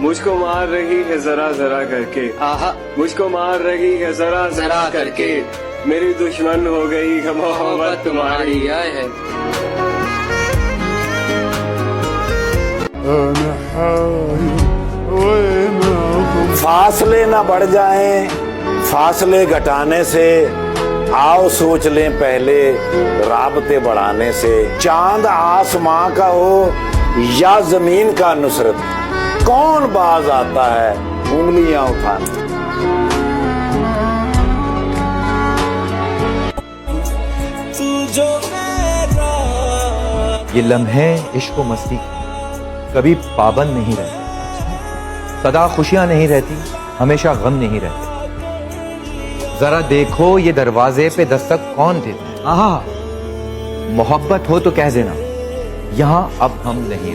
مجھ کو مار رہی ہے ذرا ذرا کر کے، مجھ کو مار رہی ہے ذرا ذرا کر کے، میری دشمن ہو گئی ہے محبت تمہاری۔ فاصلے نہ بڑھ جائیں فاصلے گھٹانے سے، آؤ سوچ لیں پہلے رابطے بڑھانے سے۔ چاند آسماں کا ہو یا زمین کا نصرت، کون باز آتا ہے انگلیاں اٹھانے۔ یہ لمحے عشق و مستی کی کبھی پابند نہیں رہتے، سدا خوشیاں نہیں رہتی، ہمیشہ غم نہیں رہتے۔ ذرا دیکھو یہ دروازے پہ دستک کون دیتا ہے، محبت ہو تو کہہ دینا یہاں اب ہم نہیں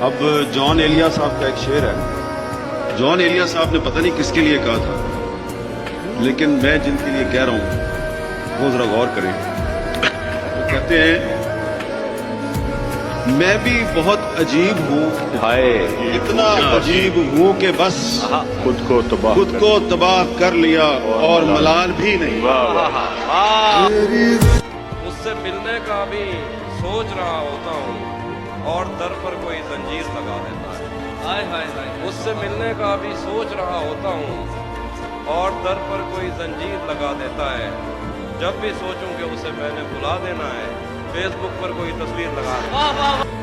اب جان ایلیا صاحب کا ایک شعر ہے، جان ایلیا صاحب نے پتہ نہیں کس کے لیے کہا تھا، لیکن میں جن کے لیے کہہ رہا ہوں وہ ذرا غور کریں۔ وہ کہتے ہیں میں بھی بہت عجیب ہوں، اتنا عجیب ہوں کہ بس خود کو تباہ کر لیا اور ملال بھی نہیں۔ اس سے ملنے کا بھی سوچ رہا ہوتا ہوں اور در پر کوئی زنجیر لگا دیتا ہے۔ اس سے ملنے کا بھی سوچ رہا ہوتا ہوں اور در پر کوئی زنجیر لگا دیتا ہے۔ جب بھی سوچوں کہ اسے میں نے بلا دینا ہے، فیس بک پر کوئی تصویر لگا دیتا ہے۔